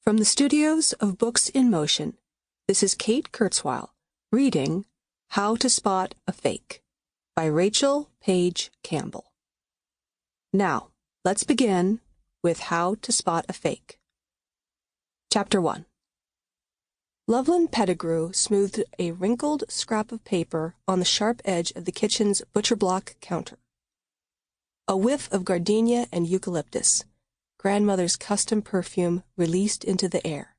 From the studios of Books in Motion, this is Kate Kurzweil reading How to Spot a Fake by Rachelle Paige Campbell. Now, let's begin with How to Spot a Fake. Chapter 1. Loveland Pettigrew smoothed a wrinkled scrap of paper on the sharp edge of the kitchen's butcher-block counter. A whiff of gardenia and eucalyptus, grandmother's custom perfume, released into the air.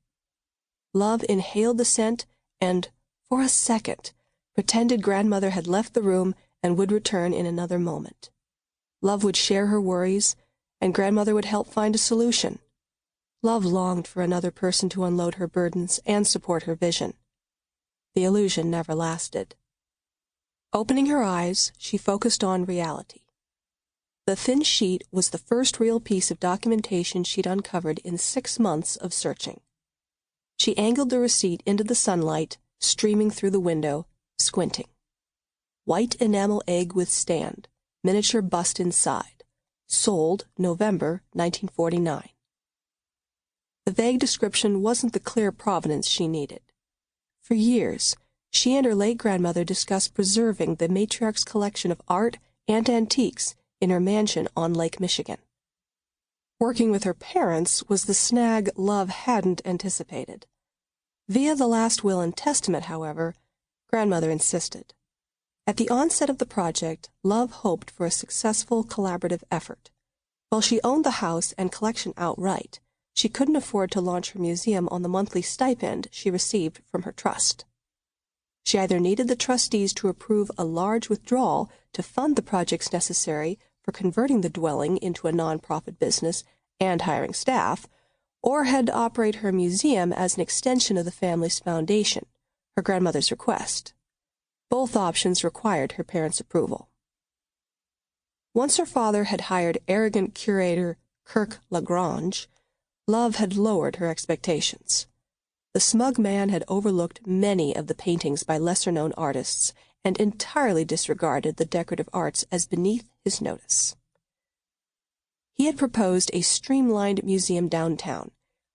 Love inhaled the scent and, for a second, pretended grandmother had left the room and would return in another moment. Love would share her worries, and grandmother would help find a solution. Love longed for another person to unload her burdens and support her vision. The illusion never lasted. Opening her eyes, she focused on reality. The thin sheet was the first real piece of documentation she'd uncovered in 6 months of searching. She angled the receipt into the sunlight, streaming through the window, squinting. White enamel egg with stand, miniature bust inside. Sold November 1949. The vague description wasn't the clear provenance she needed. For years, she and her late grandmother discussed preserving the matriarch's collection of art and antiques in her mansion on Lake Michigan. Working with her parents was the snag Love hadn't anticipated. Via the last will and testament, however, grandmother insisted. At the onset of the project, Love hoped for a successful collaborative effort. While she owned the house and collection outright, she couldn't afford to launch her museum on the monthly stipend she received from her trust. She either needed the trustees to approve a large withdrawal to fund the projects necessary for converting the dwelling into a nonprofit business and hiring staff, or had to operate her museum as an extension of the family's foundation, her grandmother's request. Both options required her parents' approval. Once her father had hired arrogant curator Kirk Lagrange, Love had lowered her expectations. The smug man had overlooked many of the paintings by lesser-known artists and entirely disregarded the decorative arts as beneath his notice. He had proposed a streamlined museum downtown,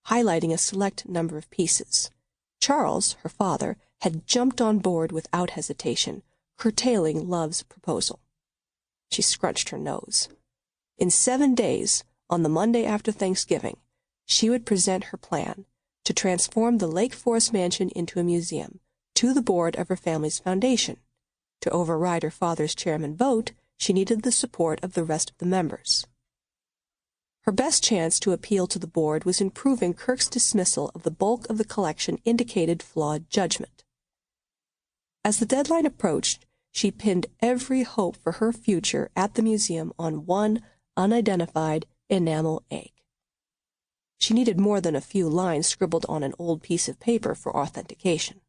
highlighting a select number of pieces. Charles, her father, had jumped on board without hesitation, curtailing Love's proposal. She scrunched her nose. In 7 days, on the Monday after Thanksgiving, she would present her plan to transform the Lake Forest mansion into a museum to the board of her family's foundation. To override her father's chairman vote, she needed the support of the rest of the members. Her best chance to appeal to the board was in proving Kirk's dismissal of the bulk of the collection indicated flawed judgment. As the deadline approached, she pinned every hope for her future at the museum on one unidentified enamel egg. She needed more than a few lines scribbled on an old piece of paper for authentication.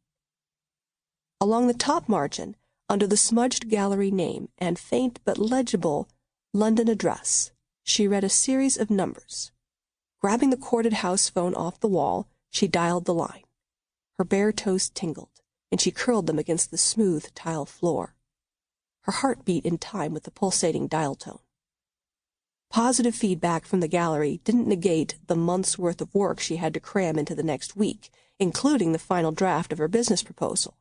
Along the top margin, under the smudged gallery name and faint but legible London address, she read a series of numbers. Grabbing the corded house phone off the wall, she dialed the line. Her bare toes tingled, and she curled them against the smooth tile floor. Her heart beat in time with the pulsating dial tone. Positive feedback from the gallery didn't negate the month's worth of work she had to cram into the next week, including the final draft of her business proposal.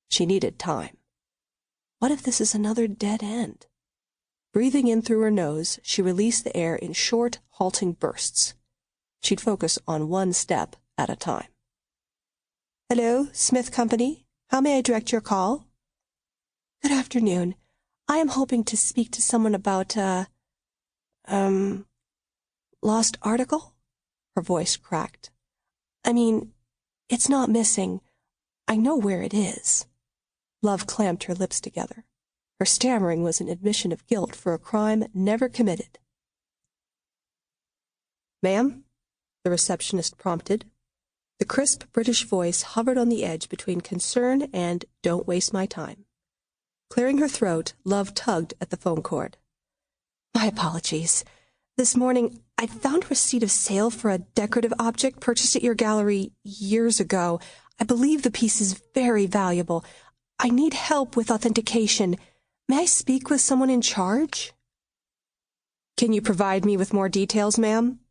She needed time. What if this is another dead end? Breathing in through her nose, she released the air in short, halting bursts. She'd focus on one step at a time. "Hello, Smith Company. How may I direct your call?" "Good afternoon. I am hoping to speak to someone about, lost article?" Her voice cracked. "I mean, it's not missing. I know where it is." Love clamped her lips together. Her stammering was an admission of guilt for a crime never committed. "Ma'am?" the receptionist prompted. The crisp British voice hovered on the edge between concern and "don't waste my time." Clearing her throat, Love tugged at the phone cord. "My apologies. This morning I found receipt of sale for a decorative object purchased at your gallery years ago. I believe the piece is very valuable. I need help with authentication. May I speak with someone in charge?" "Can you provide me with more details, ma'am?"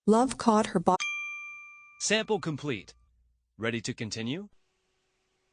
Love caught her body. Sample complete. Ready to continue?